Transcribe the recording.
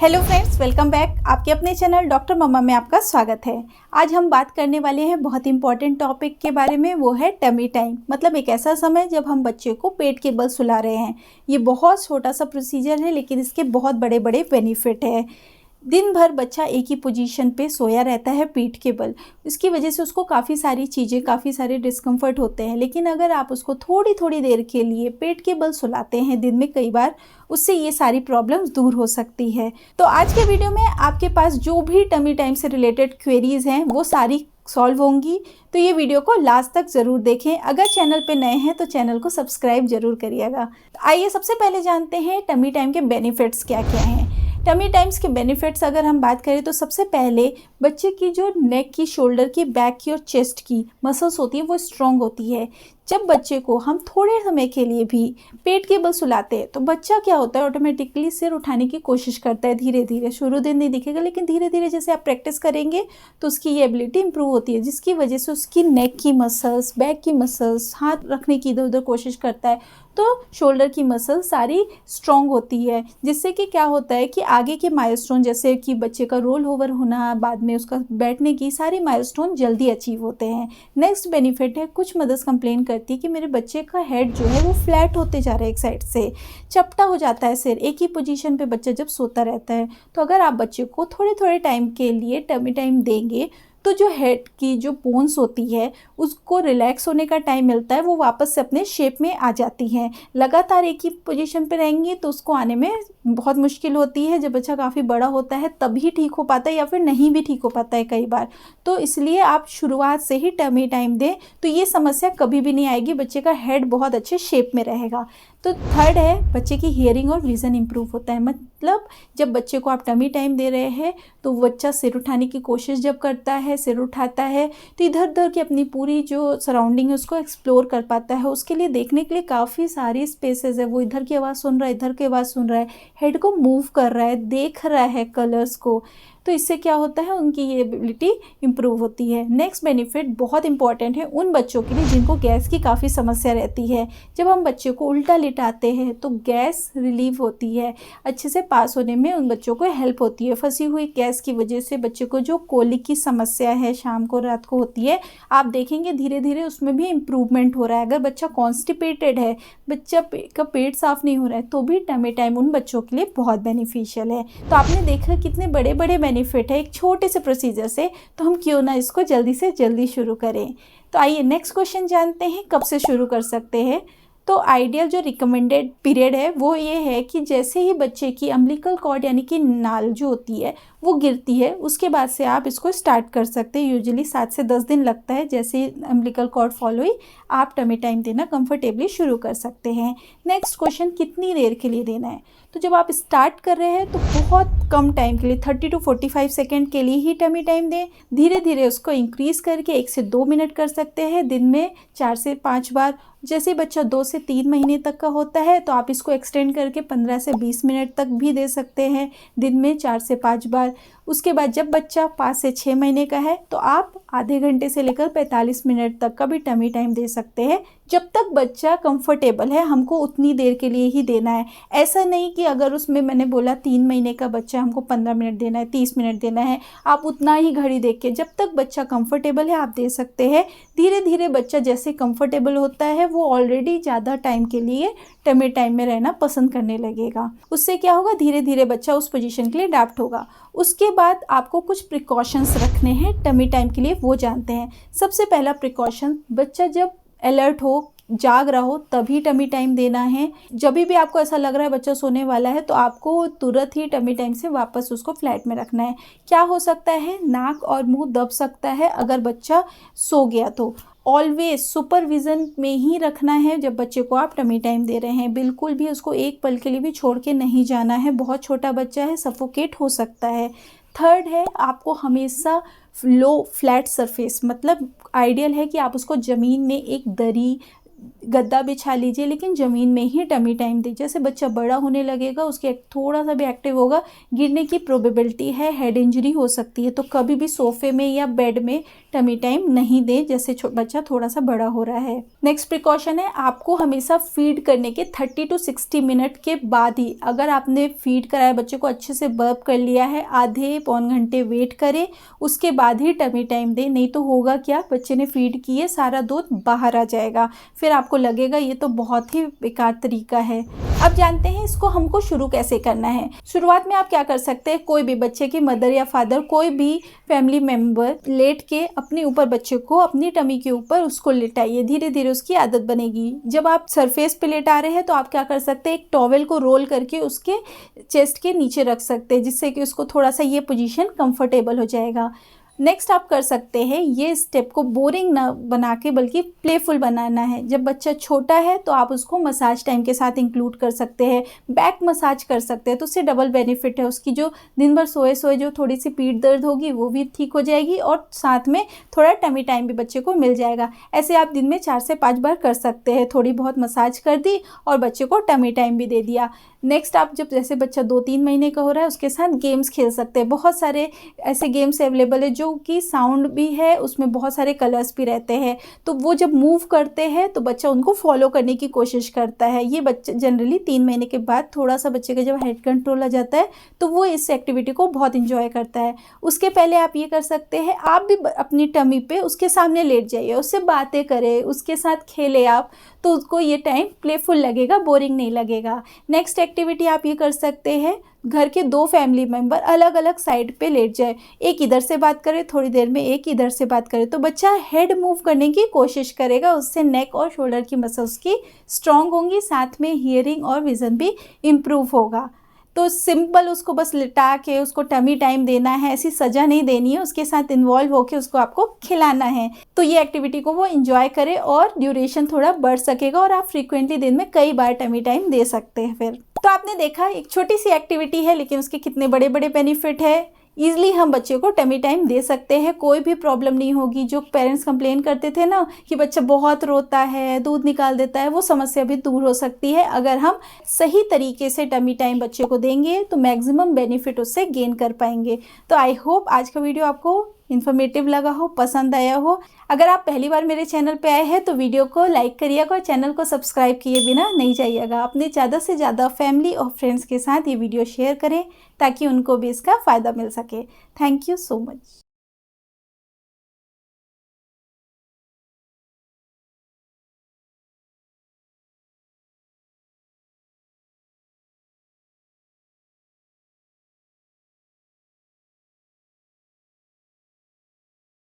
Hello friends, welcome back. आपके अपने channel doctor मम्मा में आपका स्वागत है। आज हम बात करने वाले हैं बहुत इंपॉर्टेंट टॉपिक के बारे में, वो है टमी टाइम। मतलब एक ऐसा समय जब हम बच्चे को पेट के बल सुला रहे हैं। ये बहुत छोटा सा प्रोसीजर है, लेकिन इसके बहुत बड़े बड़े बेनिफिट है। दिन भर बच्चा एक ही पोजीशन पे सोया रहता है पीठ के बल। इसकी वजह से उसको काफ़ी सारी चीज़ें, काफ़ी सारे डिस्कम्फर्ट होते हैं। लेकिन अगर आप उसको थोड़ी थोड़ी देर के लिए पेट के बल सुलाते हैं दिन में कई बार, उससे ये सारी प्रॉब्लम्स दूर हो सकती है। तो आज के वीडियो में आपके पास जो भी टमी टाइम से रिलेटेड क्वेरीज हैं वो सारी सॉल्व होंगी। तो ये वीडियो को लास्ट तक ज़रूर देखें। अगर चैनल पे नए हैं तो चैनल को सब्सक्राइब जरूर करिएगा। तो आइए सबसे पहले जानते हैं टमी टाइम के बेनिफिट्स क्या क्या हैं। टमी टाइम्स के बेनिफिट्स अगर हम बात करें तो सबसे पहले बच्चे की जो नेक की, शोल्डर की, बैक की और चेस्ट की मसल्स होती है वो स्ट्रॉन्ग होती है। जब बच्चे को हम थोड़े समय के लिए भी पेट के बल सुलाते हैं तो बच्चा क्या होता है, ऑटोमेटिकली सिर उठाने की कोशिश करता है। धीरे धीरे, शुरू दिन नहीं दिखेगा, लेकिन धीरे धीरे जैसे आप प्रैक्टिस करेंगे तो उसकी ये एबिलिटी इंप्रूव होती है, जिसकी वजह से उसकी नेक की मसल्स, बैक की मसल्स, हाथ रखने की इधर उधर कोशिश करता है तो शोल्डर की मसल सारी स्ट्रॉन्ग होती है। जिससे कि क्या होता है कि आगे के माइलस्टोन, जैसे कि बच्चे का रोल ओवर होना, बाद में उसका बैठने की, सारी माइलस्टोन जल्दी अचीव होते हैं। नेक्स्ट बेनिफिट है, कुछ मदर्स कंप्लेन करती है कि मेरे बच्चे का हेड जो है वो फ्लैट होते जा रहा है, एक साइड से चपटा हो जाता है सिर, एक ही पोजीशन पे बच्चा जब सोता रहता है। तो अगर आप बच्चे को थोड़े थोड़े टाइम के लिए टमी टाइम देंगे तो जो हेड की जो बोन्स होती है उसको रिलैक्स होने का टाइम मिलता है, वो वापस से अपने शेप में आ जाती हैं। लगातार एक ही पोजीशन पे रहेंगी तो उसको आने में बहुत मुश्किल होती है। जब बच्चा काफ़ी बड़ा होता है तभी ठीक हो पाता है, या फिर नहीं भी ठीक हो पाता है कई बार। तो इसलिए आप शुरुआत से ही टमी टाइम दें तो ये समस्या कभी भी नहीं आएगी, बच्चे का हेड बहुत अच्छे शेप में रहेगा। तो थर्ड है, बच्चे की हियरिंग और विज़न इंप्रूव होता है। मतलब जब बच्चे को आप टमी टाइम दे रहे हैं तो बच्चा सिर उठाने की कोशिश जब करता है, सिर उठाता है तो इधर उधर की अपनी पूरी जो सराउंडिंग है उसको एक्सप्लोर कर पाता है। उसके लिए देखने के लिए काफ़ी सारी स्पेसेस है। वो इधर की आवाज़ सुन रहा है, इधर की आवाज़ सुन रहा है, हेड को मूव कर रहा है, देख रहा है कलर्स को। तो इससे क्या होता है, उनकी ये एबिलिटी इंप्रूव होती है। नेक्स्ट बेनिफिट बहुत इंपॉर्टेंट है उन बच्चों के लिए जिनको गैस की काफ़ी समस्या रहती है। जब हम बच्चे को उल्टा लिटाते हैं तो गैस रिलीव होती है, अच्छे से पास होने में उन बच्चों को हेल्प होती है। फंसी हुई गैस की वजह से बच्चे को जो कोलिक की समस्या है शाम को, रात को होती है, आप देखेंगे धीरे धीरे उसमें भी इम्प्रूवमेंट हो रहा है। अगर बच्चा कॉन्स्टिपेटेड है, बच्चा का पेट साफ नहीं हो रहा है, तो भी टमी टाइम उन बच्चों के लिए बहुत बेनिफिशियल है। तो आपने देखा कितने बड़े बड़े बेनिफिट है एक छोटे से प्रोसीजर से, तो हम क्यों ना इसको जल्दी से जल्दी शुरू करें। तो आइए नेक्स्ट क्वेश्चन जानते हैं, कब से शुरू कर सकते हैं। तो आइडियल जो रिकमेंडेड पीरियड है वो ये है कि जैसे ही बच्चे की अम्बिलिकल कॉर्ड यानी कि नाल जो होती है वो गिरती है, उसके बाद से आप इसको स्टार्ट कर सकते हैं। यूजुअली 7 से 10 दिन लगता है। जैसे ही अम्बिलिकल कॉर्ड फॉलो हुई, आप टमी टाइम देना कंफर्टेबली शुरू कर सकते हैं। नेक्स्ट क्वेश्चन, कितनी देर के लिए देना है। तो जब आप स्टार्ट कर रहे हैं तो बहुत कम टाइम के लिए, 30 to 45 सेकेंड के लिए ही टमी टाइम दें। धीरे धीरे उसको इंक्रीज करके 1 से 2 मिनट कर सकते हैं, दिन में 4 से 5 बार। जैसे बच्चा 2 से 3 महीने तक का होता है तो आप इसको एक्सटेंड करके 15 से 20 मिनट तक भी दे सकते हैं, दिन में 4 से 5 बार। उसके बाद जब बच्चा 5 से 6 महीने का है तो आप आधे घंटे से लेकर 45 मिनट तक का भी टमी टाइम दे सकते हैं। जब तक बच्चा कंफर्टेबल है, हमको उतनी देर के लिए ही देना है। ऐसा नहीं कि अगर उसमें मैंने बोला 3 महीने का बच्चा हमको 15 मिनट देना है, 30 मिनट देना है, आप उतना ही घड़ी देख के, जब तक बच्चा कंफर्टेबल है आप दे सकते हैं। धीरे धीरे बच्चा जैसे कंफर्टेबल होता है वो ऑलरेडी ज़्यादा टाइम के लिए टमी टाइम में रहना पसंद करने लगेगा। उससे क्या होगा, धीरे धीरे बच्चा उस पोजीशन के लिए अडैप्ट होगा। उसके बाद आपको कुछ प्रिकॉशंस रखने हैं टमी टाइम के लिए, वो जानते हैं। सबसे पहला प्रिकॉशन, बच्चा जब अलर्ट हो, जाग रहा हो, तभी टमी टाइम देना है। जब भी आपको ऐसा लग रहा है बच्चा सोने वाला है तो आपको तुरंत ही टमी टाइम से वापस उसको फ्लैट में रखना है। क्या हो सकता है, नाक और मुंह दब सकता है अगर बच्चा सो गया तो। ऑलवेज सुपरविज़न में ही रखना है जब बच्चे को आप टमी टाइम दे रहे हैं। बिल्कुल भी उसको एक पल के लिए भी छोड़ के नहीं जाना है, बहुत छोटा बच्चा है, सफोकेट हो सकता है। थर्ड है, आपको हमेशा लो फ्लैट सरफेस, मतलब आइडियल है कि आप उसको ज़मीन में एक दरी गद्दा बिछा लीजिए, लेकिन ज़मीन में ही टमी टाइम दीजिए। जैसे बच्चा बड़ा होने लगेगा, उसके थोड़ा सा भी एक्टिव होगा, गिरने की प्रोबेबिलिटी है, हेड इंजरी हो सकती है। तो कभी भी सोफे में या बेड में टमी टाइम नहीं दें जैसे बच्चा थोड़ा सा बड़ा हो रहा है। नेक्स्ट प्रिकॉशन है, आपको हमेशा फीड करने के 30 to 60 मिनट के बाद ही, अगर आपने फीड कराया, बच्चे को अच्छे से बर्प कर लिया है, आधे पौन घंटे वेट करें, उसके बाद ही टमी टाइम दें। नहीं तो होगा क्या, बच्चे ने फीड किए, सारा दूध बाहर आ जाएगा, फिर आपको लगेगा ये तो बहुत ही बेकार तरीका है। अब जानते हैं इसको हमको शुरू कैसे करना है। शुरुआत में आप क्या कर सकते हैं, कोई भी बच्चे की मदर या फादर, कोई भी फैमिली मेम्बर लेट के अपने ऊपर बच्चे को अपनी टमी के ऊपर उसको लेटाइए। धीरे धीरे उसकी आदत बनेगी। जब आप सरफेस पे लेटा रहे हैं तो आप क्या कर सकते हैं, एक टॉवेल को रोल करके उसके चेस्ट के नीचे रख सकते हैं, जिससे कि उसको थोड़ा सा ये पोजीशन कंफर्टेबल हो जाएगा। नेक्स्ट आप कर सकते हैं, ये स्टेप को बोरिंग ना बना के बल्कि प्लेफुल बनाना है। जब बच्चा छोटा है तो आप उसको मसाज टाइम के साथ इंक्लूड कर सकते हैं, बैक मसाज कर सकते हैं, तो उससे डबल बेनिफिट है। उसकी जो दिन भर सोए सोए जो थोड़ी सी पीठ दर्द होगी वो भी ठीक हो जाएगी, और साथ में थोड़ा टमी टाइम भी बच्चे को मिल जाएगा। ऐसे आप दिन में 4 से 5 बार कर सकते हैं। थोड़ी बहुत मसाज कर दी और बच्चे को टमी टाइम भी दे दिया। नेक्स्ट आप जब जैसे बच्चा 2-3 महीने का हो रहा है, उसके साथ गेम्स खेल सकते हैं। बहुत सारे ऐसे गेम्स अवेलेबल है जो कि साउंड भी है, उसमें बहुत सारे कलर्स भी रहते हैं। तो वो जब मूव करते हैं तो बच्चा उनको फॉलो करने की कोशिश करता है। ये बच्चा जनरली 3 महीने के बाद थोड़ा सा बच्चे का जब हेड कंट्रोल आ जाता है तो वो इस एक्टिविटी को बहुत इंजॉय करता है। उसके पहले आप ये कर सकते हैं, आप भी अपनी टमी पे उसके सामने लेट जाइए, उससे बातें करें, उसके साथ खेलें आप, तो उसको ये टाइम प्लेफुल लगेगा, बोरिंग नहीं लगेगा। नेक्स्ट एक्टिविटी आप ये कर सकते हैं, घर के 2 फैमिली मेंबर अलग अलग साइड पे लेट जाए, एक इधर से बात करे, थोड़ी देर में एक इधर से बात करे, तो बच्चा हेड मूव करने की कोशिश करेगा। उससे नेक और शोल्डर की मसल्स की स्ट्रॉन्ग होंगी, साथ में हियरिंग और विजन भी इम्प्रूव होगा। तो सिंपल उसको बस लिटा के उसको टमी टाइम देना है, ऐसी सज़ा नहीं देनी है, उसके साथ इन्वॉल्व होकर उसको आपको खिलाना है। तो ये एक्टिविटी को वो इन्जॉय करे और ड्यूरेशन थोड़ा बढ़ सकेगा, और आप फ्रीक्वेंटली दिन में कई बार टमी टाइम दे सकते हैं। फिर तो आपने देखा, एक छोटी सी एक्टिविटी है लेकिन उसके कितने बड़े बड़े बेनिफिट है। ईजिली हम बच्चे को टमी टाइम दे सकते हैं, कोई भी प्रॉब्लम नहीं होगी। जो पेरेंट्स कंप्लेन करते थे ना कि बच्चा बहुत रोता है, दूध निकाल देता है, वो समस्या भी दूर हो सकती है। अगर हम सही तरीके से टमी टाइम बच्चे को देंगे तो मैक्सिमम बेनिफिट उससे गेन कर पाएंगे। तो आई होप आज का वीडियो आपको इन्फॉर्मेटिव लगा हो, पसंद आया हो। अगर आप पहली बार मेरे चैनल पे आए हैं तो वीडियो को लाइक करिएगा और चैनल को सब्सक्राइब किए बिना नहीं जाइएगा। अपने ज़्यादा से ज़्यादा फैमिली और फ्रेंड्स के साथ ये वीडियो शेयर करें ताकि उनको भी इसका फ़ायदा मिल सके। Thank you so much.